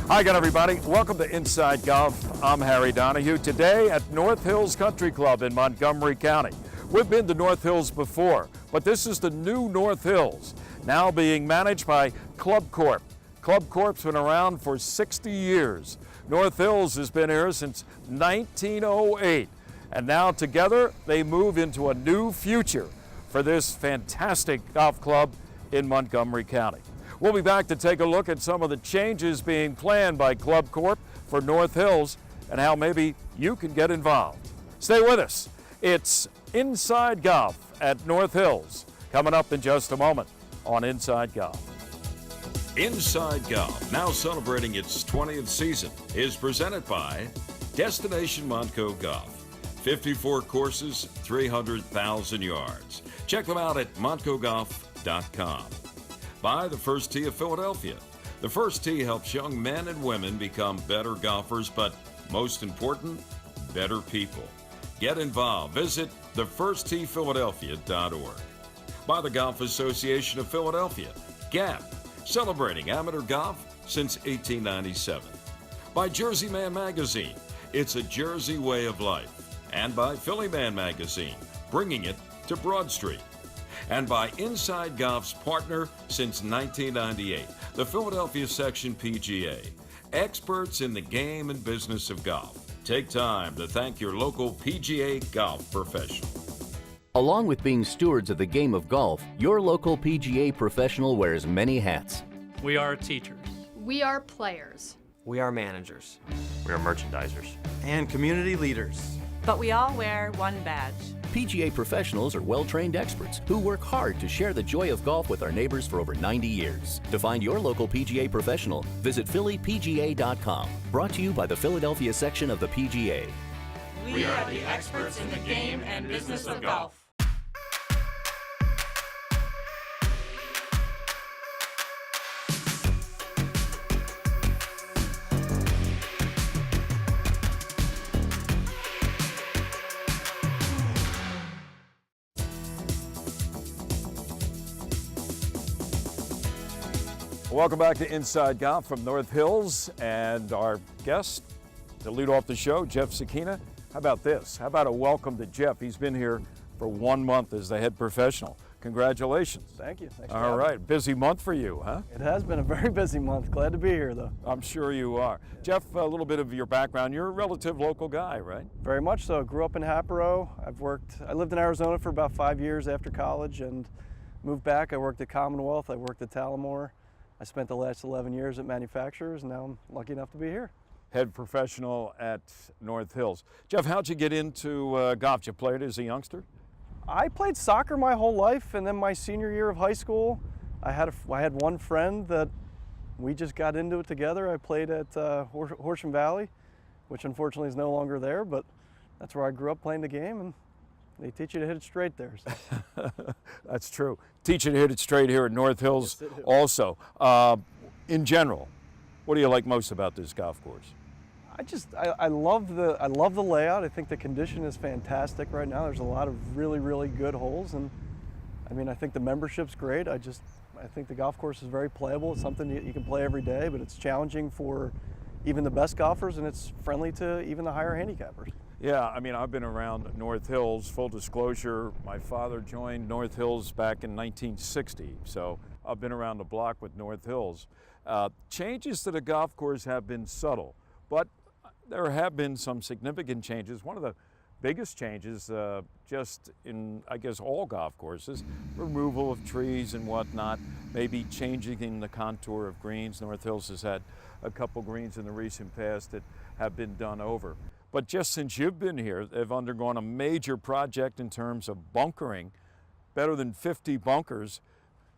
Hi again, everybody. Welcome to Inside Golf. I'm Harry Donahue. Today at North Hills Country Club in Montgomery County. We've been to North Hills before, but this is the new North Hills, now being managed by Club Corp. Club Corp's been around for 60 years. North Hills has been here since 1908, and now together they move into a new future for this fantastic golf club in Montgomery County. We'll be back to take a look at some of the changes being planned by Club Corp for North Hills and how maybe you can get involved. Stay with us. It's Inside Golf at North Hills, coming up in just a moment on Inside Golf. Inside Golf, now celebrating its 20th season, is presented by Destination Montco Golf. 54 courses, 300,000 yards. Check them out at montcogolf.com. By the First Tee of Philadelphia. The First Tee helps young men and women become better golfers, but most important, better people. Get involved. Visit thefirsttphiladelphia.org. By the Golf Association of Philadelphia, GAP, celebrating amateur golf since 1897. By Jersey Man Magazine, it's a Jersey way of life. And by Philly Man Magazine, bringing it to Broad Street. And by Inside Golf's partner since 1998, the Philadelphia Section PGA, experts in the game and business of golf. Take time to thank your local PGA golf professional. Along with being stewards of the game of golf, your local PGA professional wears many hats. We are teachers. We are players. We are managers. We are merchandisers. And community leaders. But we all wear one badge. PGA professionals are well-trained experts who work hard to share the joy of golf with our neighbors for over 90 years. To find your local PGA professional, visit phillypga.com. Brought to you by the Philadelphia section of the PGA. We are the experts in the game and business of golf. Welcome back to Inside Golf from North Hills, and our guest to lead off the show, Jeff Sukeena. How about this? How about a welcome to Jeff? He's been here for 1 month as the head professional. Congratulations. Thank you. Thanks All right, busy month for you, huh? It has been a very busy month. Glad to be here, though. I'm sure you are. Yeah. Jeff, a little bit of your background. You're a relative local guy, right? Very much so. Grew up in Haparow. I lived in Arizona for about 5 years after college and moved back. I worked at Commonwealth. I worked at Talamore. I spent the last 11 years at manufacturers, and now I'm lucky enough to be here. Head professional at North Hills. Jeff, how'd you get into golf? You played as a youngster? I played soccer my whole life, and then my senior year of high school, I had one friend that we just got into it together. I played at Horsham Valley, which unfortunately is no longer there, but that's where I grew up playing the game, and they teach you to hit it straight there. So. That's true. Teach you to hit it straight here at North Hills also. In general, what do you like most about this golf course? I love the layout. I think the condition is fantastic right now. There's a lot of really, really good holes, and I mean, I think the membership's great. I think the golf course is very playable. It's something you can play every day, but it's challenging for even the best golfers, and it's friendly to even the higher handicappers. Yeah, I mean, I've been around North Hills. Full disclosure, my father joined North Hills back in 1960, so I've been around the block with North Hills. Changes to the golf course have been subtle, but there have been some significant changes. One of the biggest changes, just in, I guess, all golf courses, removal of trees and whatnot, maybe changing in the contour of greens. North Hills has had a couple greens in the recent past that have been done over. But just since you've been here, they've undergone a major project in terms of bunkering. Better than 50 bunkers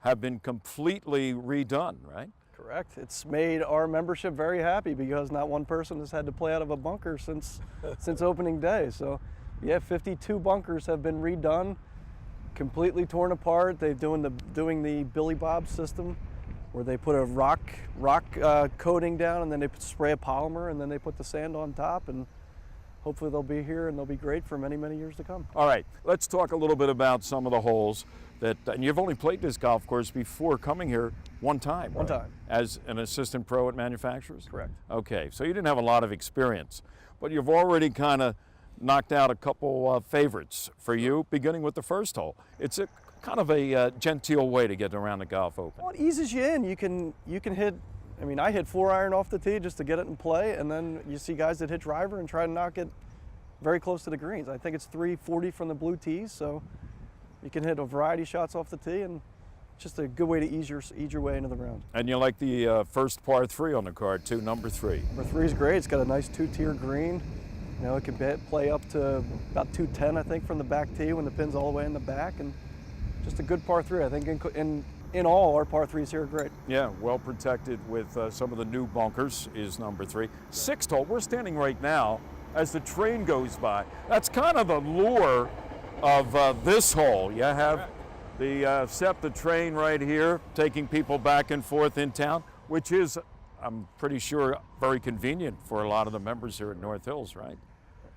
have been completely redone, right? Correct. It's made our membership very happy because not one person has had to play out of a bunker since opening day. So, yeah, 52 bunkers have been redone, completely torn apart. They're doing the Billy Bob system, where they put a rock coating down, and then they spray a polymer, and then they put the sand on top, and hopefully they'll be here and they'll be great for many, many years to come. All right, let's talk a little bit about some of the holes. that, and you've only played this golf course before coming here one time, One right? time. As an assistant pro at manufacturers? Correct. Okay, so you didn't have a lot of experience, but you've already kind of knocked out a couple favorites for you, beginning with the first hole. It's a kind of a genteel way to get around the Golf Open. Well, it eases you in. You can hit, I mean, I hit 4-iron off the tee just to get it in play, and then you see guys that hit driver and try to knock it very close to the greens. I think it's 340 from the blue tees, so you can hit a variety of shots off the tee, and just a good way to ease your way into the round. And you like the first par 3 on the card too, number 3. Number 3 is great. It's got a nice 2-tier green. You know, it can play up to about 210, I think, from the back tee when the pin's all the way in the back, and just a good par 3. I think in all, our par 3s here are great. Yeah, well protected with some of the new bunkers is number 3. 6th hole, we're standing right now as the train goes by. That's kind of the lure of this hole. You have the SEPTA train right here taking people back and forth in town, which is, I'm pretty sure, very convenient for a lot of the members here at North Hills, right?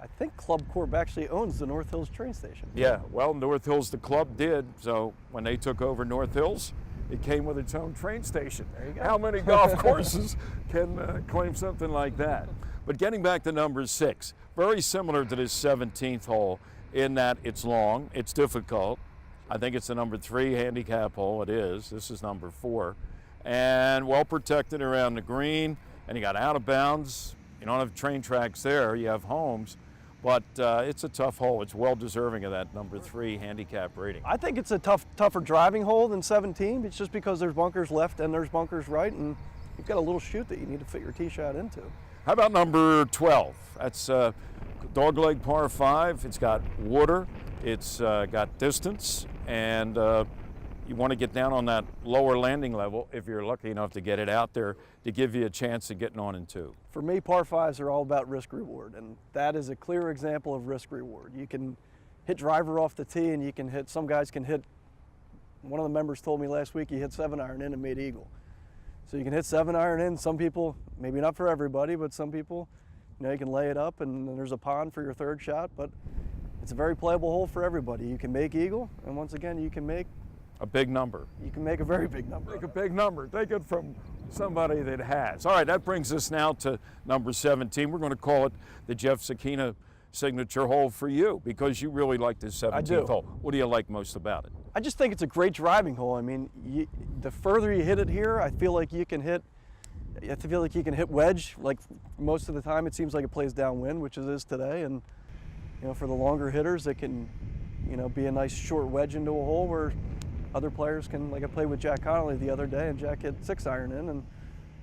I think Club Corp actually owns the North Hills train station. Yeah, well, North Hills, the club did, so when they took over North Hills, it came with its own train station. There you go. How many golf courses can claim something like that? But getting back to number 6, very similar to this 17th hole in that it's long, it's difficult. I think it's the number 3 handicap hole, it is. This is number 4. And well protected around the green, and you got out of bounds. You don't have train tracks there, you have homes, but it's a tough hole. It's well deserving of that number 3 handicap rating. I think it's a tougher driving hole than 17. It's just because there's bunkers left and there's bunkers right, and you've got a little chute that you need to fit your tee shot into. How about number 12? That's dogleg par 5. It's got water, it's got distance, and you want to get down on that lower landing level if you're lucky enough to get it out there to give you a chance of getting on in 2. For me, par 5s are all about risk reward, and that is a clear example of risk reward. You can hit driver off the tee, and you can hit, some guys can hit, one of the members told me last week he hit 7-iron in and made eagle. So you can hit 7-iron in. Some people, maybe not for everybody, but some people, you know, you can lay it up and then there's a pond for your 3rd shot, but it's a very playable hole for everybody. You can make eagle, and once again, you can make A big number. You can make a very big number. Make a big number. Take it from somebody that has. All right, that brings us now to number 17. We're going to call it the Jeff Sukeena signature hole for you because you really like this 17th hole. What do you like most about it? I just think it's a great driving hole. I mean, the further you hit it here, I feel like you can hit wedge. Like most of the time, it seems like it plays downwind, which it is today. And you know, for the longer hitters, it can, you know, be a nice short wedge into a hole where other players can, like I played with Jack Connolly the other day, and Jack hit 6-iron in, and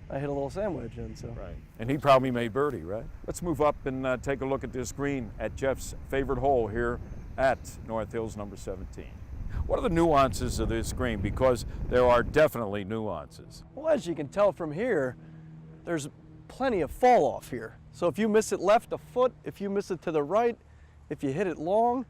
I hit a little sand wedge in. So. Right. And he probably made birdie, right? Let's move up and take a look at this green at Jeff's favorite hole here at North Hills number 17. What are the nuances of this green? Because there are definitely nuances. Well, as you can tell from here, there's plenty of fall off here. So if you miss it left a foot, if you miss it to the right, if you hit it long,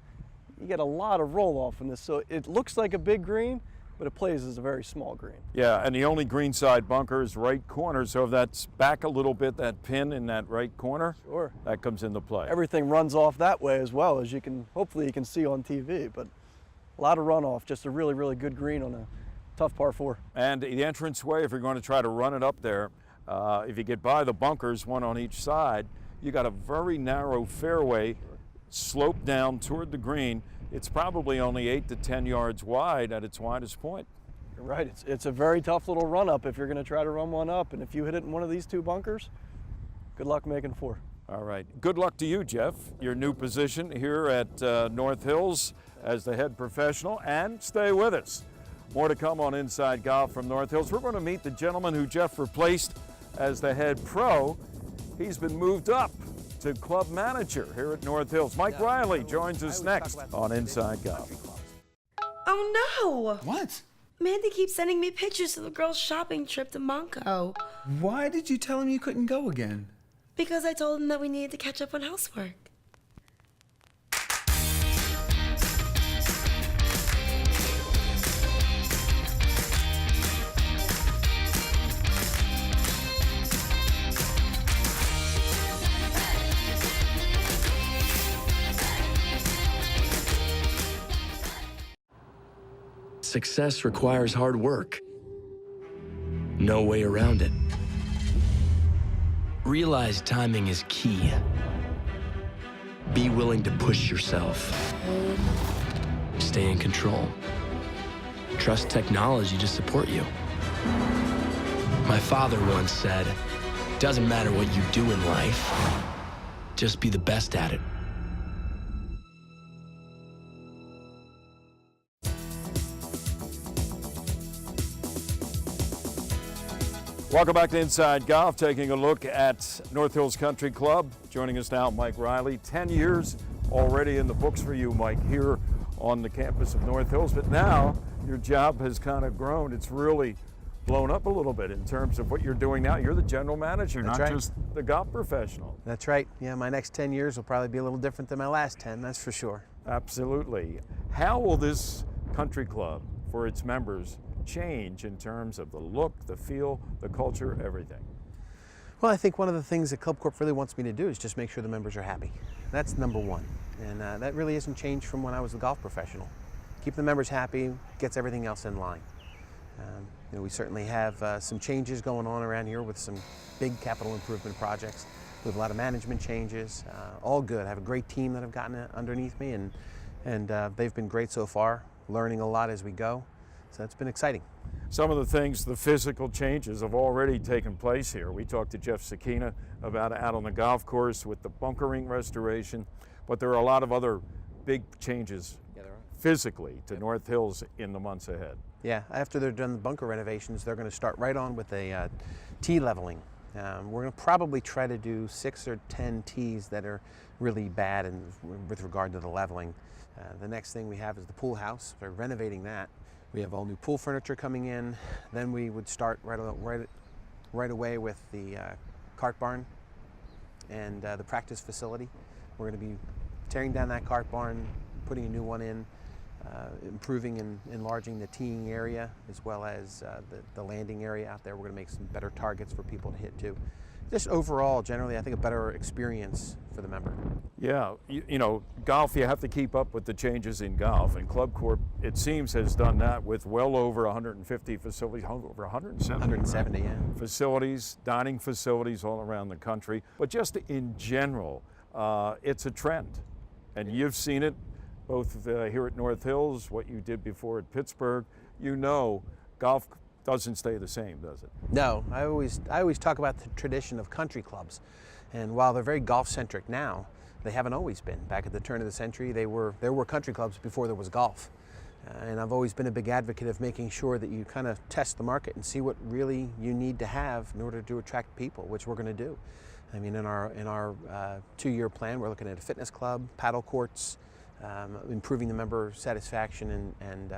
you get a lot of roll off in this. So it looks like a big green, but it plays as a very small green. Yeah, and the only green side bunker is right corner. So if that's back a little bit, that pin in that right corner, sure, that comes into play. Everything runs off that way as well, as you can, hopefully you can see on TV, but a lot of runoff, just a really, really good green on a tough par 4. And the entranceway, if you're going to try to run it up there, if you get by the bunkers, one on each side, you got a very narrow fairway sloped down toward the green. It's probably only 8 to 10 yards wide at its widest point. You're right, it's a very tough little run up if you're going to try to run one up, and if you hit it in one of these 2 bunkers, good luck making 4. All right, good luck to you, Jeff. Your new position here at North Hills as the head professional, and stay with us. More to come on Inside Golf from North Hills. We're going to meet the gentleman who Jeff replaced as the head pro. He's been moved up to club manager here at North Hills. Mike Riley joins us next on Inside Golf. Oh no! What? Mandy keeps sending me pictures of the girls' shopping trip to Monco. Why did you tell him you couldn't go again? Because I told him that we needed to catch up on housework. success requires hard work. No way around it. Realize timing is key. Be willing to push yourself. Stay in control. Trust technology to support you. My father once said, "Doesn't matter what you do in life, just be the best at it." Welcome back to Inside Golf, taking a look at North Hills Country Club. Joining us now, Mike Riley. 10 years already in the books for you, Mike, here on the campus of North Hills. But now your job has kind of grown. It's really blown up a little bit in terms of what you're doing now. You're the general manager, not just the golf professional. That's right. Yeah, my next 10 years will probably be a little different than my last 10, that's for sure. Absolutely. How will this country club, for its members, change in terms of the look, the feel, the culture, everything? Well, I think one of the things that Club Corp really wants me to do is just make sure the members are happy. That's number one. And that really hasn't changed from when I was a golf professional. Keep the members happy gets everything else in line. We certainly have some changes going on around here with some big capital improvement projects. We have a lot of management changes, all good. I have a great team that have gotten underneath me, and they've been great so far, learning a lot as we go. So it's been exciting. Some of the things, the physical changes have already taken place here. We talked to Jeff Sukeena about out on the golf course with the bunkering restoration, but there are a lot of other big changes physically to North Hills in the months ahead. Yeah, after they're done the bunker renovations, they're going to start right on with a tee leveling. We're going to probably try to do 6 or 10 tees that are really bad with regard to the leveling. The next thing we have is the pool house. We're renovating that. We have all new pool furniture coming in. Then we would start right away with the cart barn and the practice facility. We're going to be tearing down that cart barn, putting a new one in, improving and enlarging the teeing area as well as the landing area out there. We're going to make some better targets for people to hit too. Just overall, generally, I think a better experience for the member. Yeah, you know, golf, you have to keep up with the changes in golf, and Club Corp, it seems, has done that with well over 150 facilities, over 170 yeah. Facilities, dining facilities all around the country. But just in general, it's a trend, and you've seen it both here at North Hills, what you did before at Pittsburgh. You know, golf doesn't stay the same, does it? No, I always talk about the tradition of country clubs, and while they're very golf-centric now, they haven't always been. Back at the turn of the century, there were country clubs before there was golf, and I've always been a big advocate of making sure that you kind of test the market and see what really you need to have in order to attract people, which we're going to do. I mean, in our 2-year plan, we're looking at a fitness club, paddle courts, improving the member satisfaction and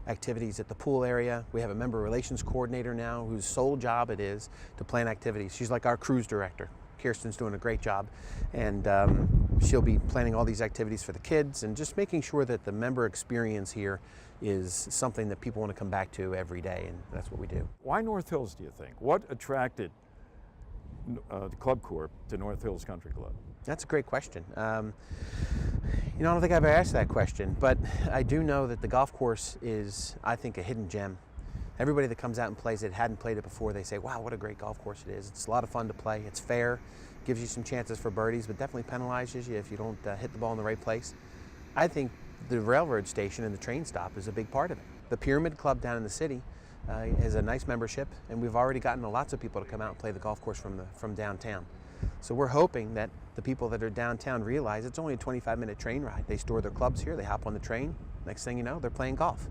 activities at the pool area. We have a member relations coordinator now whose sole job it is to plan activities. She's like our cruise director. Kirsten's doing a great job, and she'll be planning all these activities for the kids and just making sure that the member experience here is something that people want to come back to every day, and that's what we do. Why North Hills, do you think? What attracted the Club Corp to North Hills Country Club? That's a great question. You know, I don't think I've ever asked that question, but I do know that the golf course is, I think, a hidden gem. Everybody that comes out and plays it hadn't played it before. They say, wow, what a great golf course it is. It's a lot of fun to play. It's fair, gives you some chances for birdies, but definitely penalizes you if you don't hit the ball in the right place. I think the railroad station and the train stop is a big part of it. The Pyramid Club down in the city has a nice membership, and we've already gotten lots of people to come out and play the golf course from downtown. So we're hoping that the people that are downtown realize it's only a 25-minute train ride. They store their clubs here, they hop on the train, next thing you know, they're playing golf.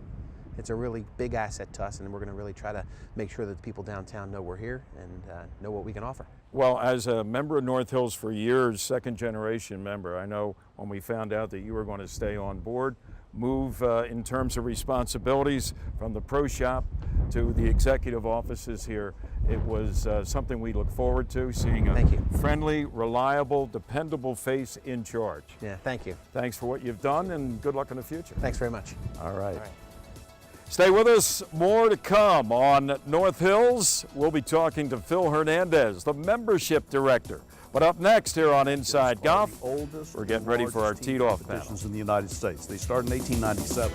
It's a really big asset to us, and we're going to really try to make sure that the people downtown know we're here and know what we can offer. Well, as a member of North Hills for years, second-generation member, I know when we found out that you were going to stay on board, move in terms of responsibilities from the pro shop to the executive offices here, it was something we look forward to, seeing a friendly, reliable, dependable face in charge. Yeah, thank you. Thanks for what you've done, and good luck in the future. Thanks very much. All right. Stay with us. More to come on North Hills. We'll be talking to Phil Hernandez, the membership director. But up next here on Inside Golf, we're getting ready for our teed-off panel. In the United States. They started in 1897.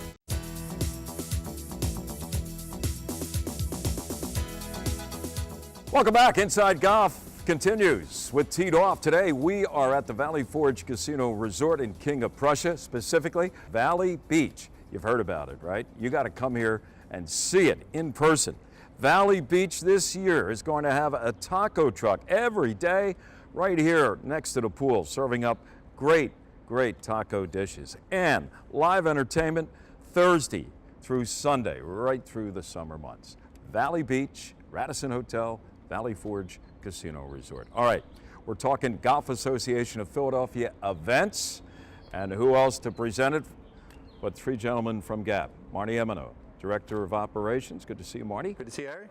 Welcome back. Inside Golf continues with Teed Off. Today we are at the Valley Forge Casino Resort in King of Prussia, specifically Valley Beach. You've heard about it, right? You got to come here and see it in person. Valley Beach this year is going to have a taco truck every day right here next to the pool, serving up great taco dishes and live entertainment Thursday through Sunday, right through the summer months. Valley Beach, Radisson Hotel, Valley Forge Casino Resort. All right, we're talking Golf Association of Philadelphia events, and who else to present it but three gentlemen from GAP. Marty Emino, Director of Operations. Good to see you, Marty. Good to see you, Harry.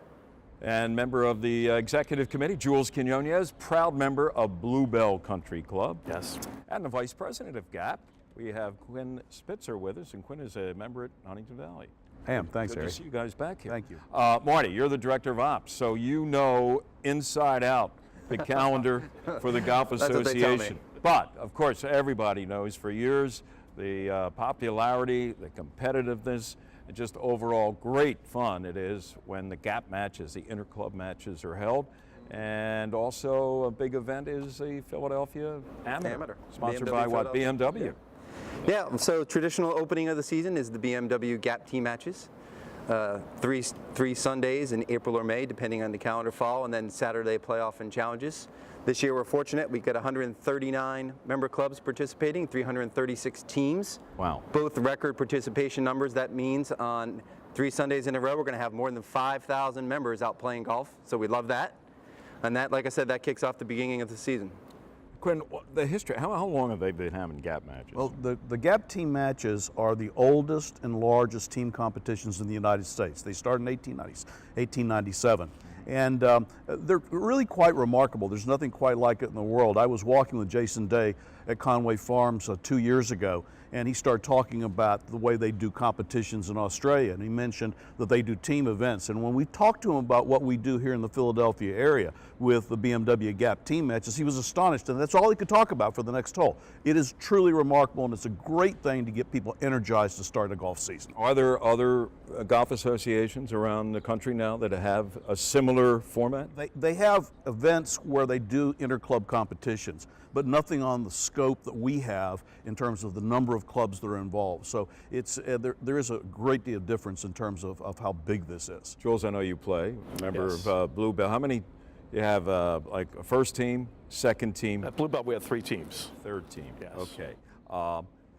And member of the Executive Committee, Jules Quinones, proud member of Bluebell Country Club. Yes. And the Vice President of GAP, we have Quinn Spitzer with us, and Quinn is a member at Huntington Valley. I am. Thanks, Good Harry. to see you guys back here. Thank you. Marty, you're the Director of Ops, so you know inside out the calendar for the Golf Association. But, of course, everybody knows for years the popularity, the competitiveness, and just overall great fun it is when the GAP matches, the interclub matches are held. And also a big event is the Philadelphia Amateur. Sponsored BMW by what, BMW? Yeah, so traditional opening of the season is the BMW GAP team matches. Three Sundays in April or May, depending on the calendar fall, and then Saturday playoff and challenges. This year we're fortunate, we've got 139 member clubs participating, 336 teams. Wow. Both record participation numbers. That means on 3 Sundays in a row, we're gonna have more than 5,000 members out playing golf, so we love that. And that, like I said, that kicks off the beginning of the season. Quinn, the history, how long have they been having GAP matches? Well, the GAP team matches are the oldest and largest team competitions in the United States. They started in 1897. And they're really quite remarkable. There's nothing quite like it in the world. I was walking with Jason Day at Conway Farms 2 years ago, and he started talking about the way they do competitions in Australia, and he mentioned that they do team events. And when we talked to him about what we do here in the Philadelphia area with the BMW GAP team matches, he was astonished, and that's all he could talk about for the next hole. It is truly remarkable, and it's a great thing to get people energized to start a golf season. Are there other golf associations around the country now that have a similar format? They have events where they do interclub competitions, but nothing on the scope that we have in terms of the number of clubs that are involved. So it's there is a great deal of difference in terms of how big this is. Jules, I know you play, member of Bluebell. How many you have, like a first team, second team? At Bluebell we have 3 teams. Third team, yes. Okay.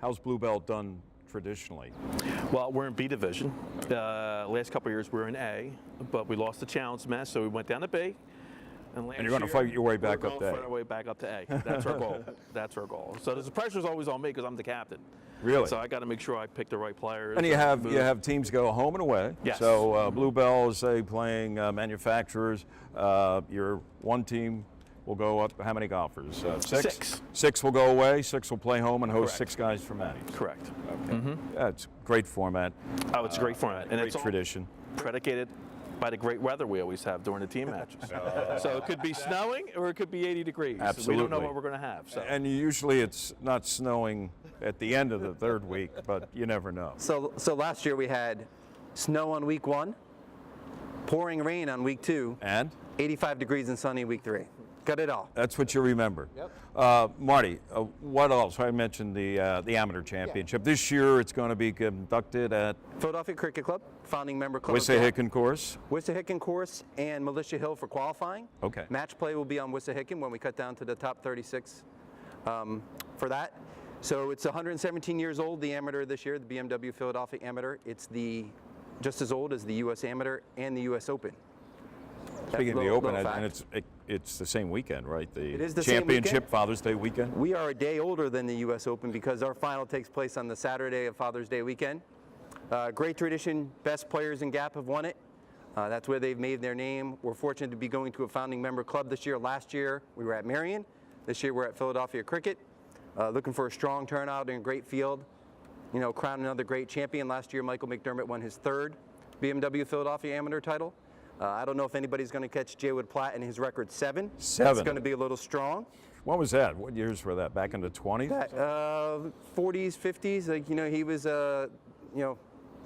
How's Bluebell done traditionally? Well, we're in B division. Last couple of years we were in A, but we lost the challenge match, so we went down to B. And you're going to fight your way back up to A. Fight our way back up to A. That's our goal. That's our goal. So the pressure's always on me because I'm the captain. Really? So I got to make sure I pick the right players. And you have teams go home and away. Yes. So Bluebell is say playing manufacturers. Your one team will go up. How many golfers? 6. 6 will go away. 6 will play home and host Correct. 6 guys from Manny's. Correct. Okay. Yeah, it's a great format. Oh, it's a great format, and great it's all tradition. Predicated by the great weather we always have during the team matches. So it could be snowing or it could be 80 degrees. Absolutely. We don't know what we're going to have. So. And usually it's not snowing at the end of the third week, but you never know. So last year we had snow on week 1, pouring rain on week 2, and 85 degrees and sunny week 3. Got it all. That's what you remember. Yep. Marty, what else? I mentioned the Amateur Championship. This year it's going to be conducted at Philadelphia Cricket Club, founding member club. Wissahickon course. Wissahickon course and Militia Hill for qualifying. Okay. Match play will be on Wissahickon when we cut down to the top 36 for that. So it's 117 years old, the Amateur this year, the BMW Philadelphia Amateur. It's just as old as the U.S. Amateur and the U.S. Open. Speaking of the Open, and it's the same weekend, right? It is the championship, same weekend. Father's Day weekend. We are a day older than the U.S. Open because our final takes place on the Saturday of Father's Day weekend. Great tradition, best players in GAP have won it. That's where they've made their name. We're fortunate to be going to a founding member club this year. Last year we were at Marion. This year we're at Philadelphia Cricket. Looking for a strong turnout and a great field. You know, crown another great champion. Last year Michael McDermott won his 3rd BMW Philadelphia Amateur title. I don't know if anybody's going to catch Jaywood Platt and his record 7. 7. It's going to be a little strong. What was that? What years were that? Back in the 20s? 40s, 50s. Like, you know, he was, you know,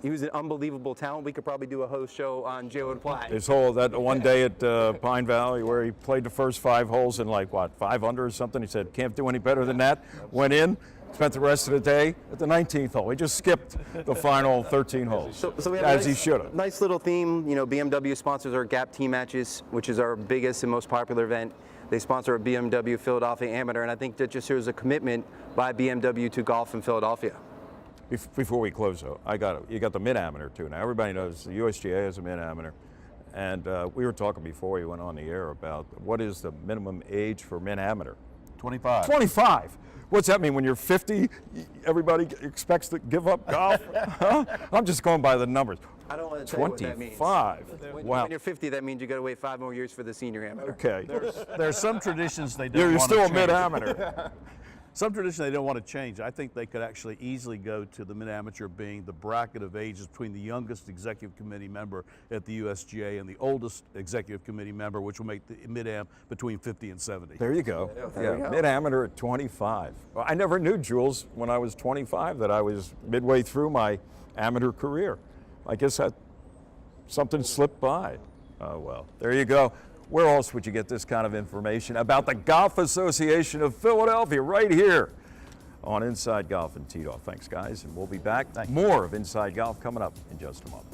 he was an unbelievable talent. We could probably do a host show on Joe and Platt. His whole, that one day at Pine Valley where he played the first 5 holes in like, what, 5 under or something? He said, can't do any better than that. Went in, spent the rest of the day at the 19th hole. He just skipped the final 13 holes, So we have as he should have. Nice little theme. You know, BMW sponsors our Gap team matches, which is our biggest and most popular event. They sponsor our BMW Philadelphia Amateur, and I think that just shows a commitment by BMW to golf in Philadelphia. Before we close, though, you got the mid-amateur too. Now everybody knows the USGA has a mid-amateur, and we were talking before we went on the air about what is the minimum age for mid-amateur. 25. 25. What's that mean? When you're 50, everybody expects to give up golf? Huh? I'm just going by the numbers. I don't want to tell you what that means. 25. Wow. When you're 50, that means you got to wait 5 more years for the senior amateur. Okay. There's some traditions they don't You're want to still a change. mid-amateur. Some tradition they don't want to change. I think they could actually easily go to the mid-amateur being the bracket of ages between the youngest executive committee member at the USGA and the oldest executive committee member, which will make the mid-am between 50 and 70. There you go. There you go. Mid-amateur at 25. Well, I never knew, Jules, when I was 25 that I was midway through my amateur career. I guess that something slipped by. Oh, well, there you go. Where else would you get this kind of information about the Golf Association of Philadelphia? Right here on Inside Golf and Teed Off. Thanks, guys, and we'll be back. More of Inside Golf coming up in just a moment.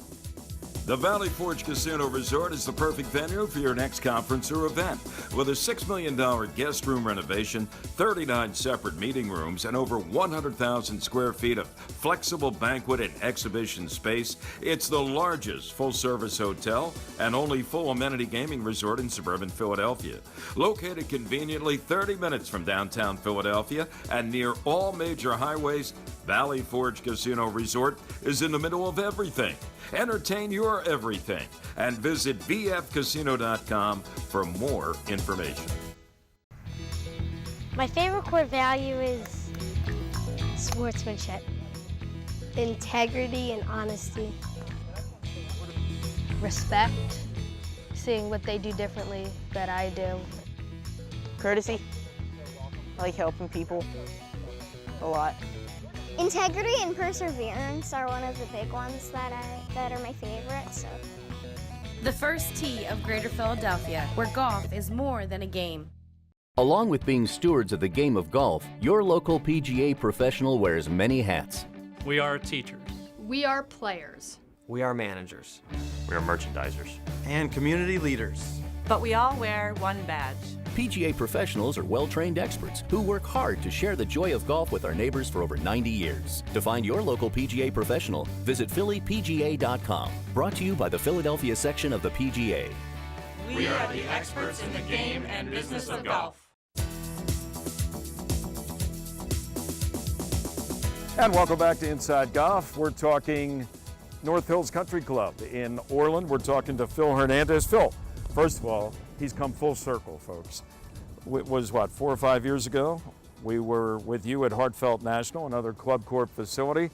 The Valley Forge Casino Resort is the perfect venue for your next conference or event. With a $6 million guest room renovation, 39 separate meeting rooms, and over 100,000 square feet of flexible banquet and exhibition space, it's the largest full-service hotel and only full amenity gaming resort in suburban Philadelphia. Located conveniently 30 minutes from downtown Philadelphia and near all major highways, Valley Forge Casino Resort is in the middle of everything. Entertain your everything and visit vfcasino.com for more information. My favorite core value is sportsmanship, integrity, and honesty. Respect, seeing what they do differently that I do. Courtesy. I like helping people a lot. Integrity and perseverance are one of the big ones that are my favorite. So. The first tee of Greater Philadelphia, where golf is more than a game. Along with being stewards of the game of golf, your local PGA professional wears many hats. We are teachers. We are players. We are managers. We are merchandisers. And community leaders. But we all wear one badge. PGA professionals are well-trained experts who work hard to share the joy of golf with our neighbors for over 90 years. To find your local PGA professional, visit phillypga.com. Brought to you by the Philadelphia section of the PGA. We are the experts in the game and business of golf. And welcome back to Inside Golf. We're talking North Hills Country Club in Orland. We're talking to Phil Hernandez. Phil, first of all, he's come full circle, folks. It was, what, 4 or 5 years ago? We were with you at Hartfelt National, another Club Corp facility.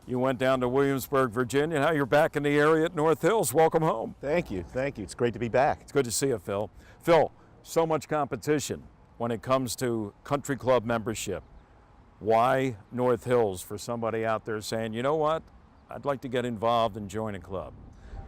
You went down to Williamsburg, Virginia. Now you're back in the area at North Hills. Welcome home. Thank you. Thank you. It's great to be back. It's good to see you, Phil. Phil, so much competition when it comes to country club membership. Why North Hills for somebody out there saying, you know what, I'd like to get involved and join a club?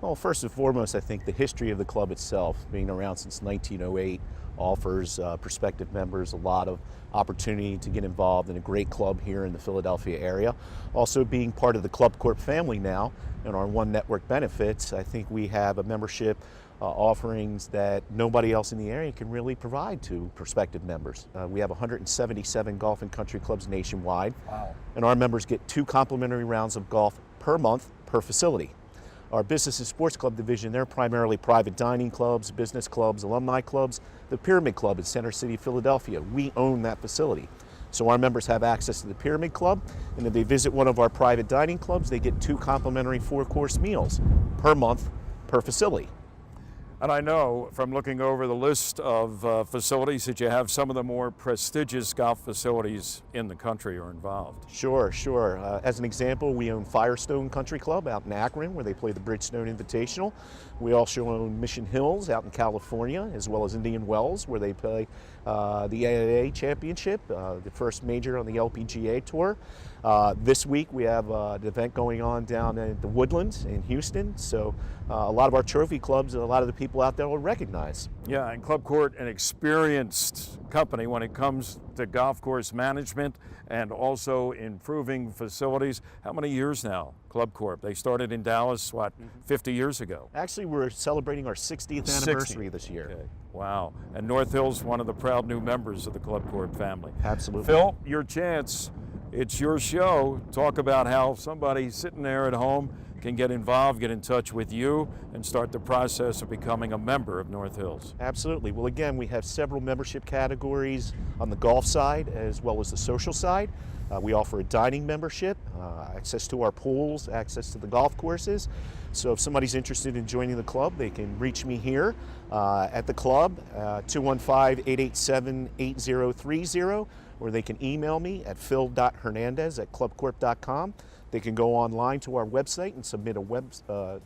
Well, first and foremost, I think the history of the club itself, being around since 1908, offers prospective members a lot of opportunity to get involved in a great club here in the Philadelphia area. Also, being part of the Club Corp family now and our One Network benefits, I think we have a membership offerings that nobody else in the area can really provide to prospective members. We have 177 golf and country clubs nationwide. Wow. And our members get 2 complimentary rounds of golf per month per facility. Our business and sports club division, they're primarily private dining clubs, business clubs, alumni clubs. The Pyramid Club in Center City, Philadelphia, we own that facility. So our members have access to the Pyramid Club, and if they visit one of our private dining clubs, they get 2 complimentary 4-course meals per month per facility. And I know from looking over the list of facilities that you have some of the more prestigious golf facilities in the country are involved. Sure, sure. As an example, we own Firestone Country Club out in Akron, where they play the Bridgestone Invitational. We also own Mission Hills out in California, as well as Indian Wells, where they play the AIA Championship, the first major on the LPGA Tour. This week we have an event going on down at the Woodlands in Houston, so a lot of our trophy clubs, a lot of the people out there will recognize. Yeah, and Club Corp, an experienced company when it comes to golf course management and also improving facilities. How many years now, Club Corp? They started in Dallas, 50 years ago? Actually, we're celebrating our 60th anniversary this year. Okay. Wow. And North Hill's one of the proud new members of the Club Corp family. Absolutely. Phil, your chance. It's your show. Talk about how somebody sitting there at home can get involved, get in touch with you, and start the process of becoming a member of North Hills. Absolutely. Well, again, we have several membership categories on the golf side as well as the social side. We offer a dining membership, access to our pools, access to the golf courses. So if somebody's interested in joining the club, they can reach me here at the club, 215-887-8030, or they can email me at phil.hernandez@clubcorp.com. They can go online to our website and submit a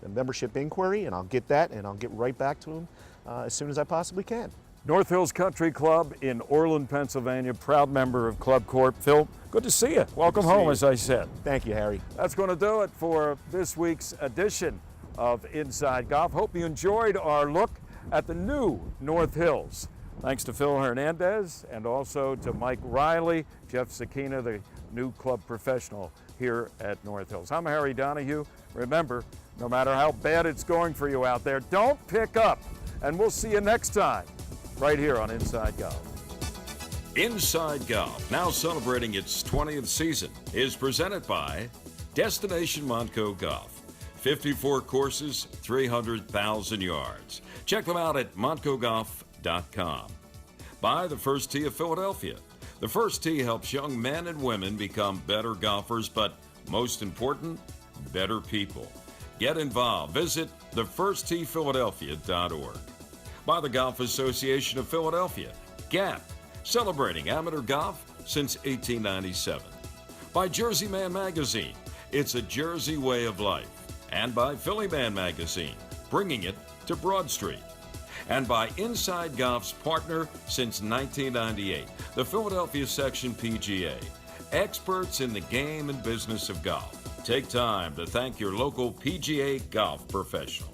membership inquiry, and I'll get that, and I'll get right back to them as soon as I possibly can. North Hills Country Club in Orland, Pennsylvania, proud member of Club Corp. Phil, good to see you. Welcome home, as I said. Thank you, Harry. That's going to do it for this week's edition of Inside Golf. Hope you enjoyed our look at the new North Hills. Thanks to Phil Hernandez and also to Mike Riley, Jeff Sukeena, the new club professional here at North Hills. I'm Harry Donahue. Remember, no matter how bad it's going for you out there, don't pick up. And we'll see you next time right here on Inside Golf. Inside Golf, now celebrating its 20th season, is presented by Destination Montco Golf. 54 courses, 300,000 yards. Check them out at montcogolf.com. By the First Tee of Philadelphia. The First Tee helps young men and women become better golfers, but most important, better people. Get involved. Visit thefirstteephiladelphia.org. By the Golf Association of Philadelphia, GAP, celebrating amateur golf since 1897. By Jersey Man Magazine, it's a Jersey way of life. And by Philly Man Magazine, bringing it to Broad Street. And by Inside Golf's partner since 1998, the Philadelphia Section PGA, experts in the game and business of golf. Take time to thank your local PGA golf professional.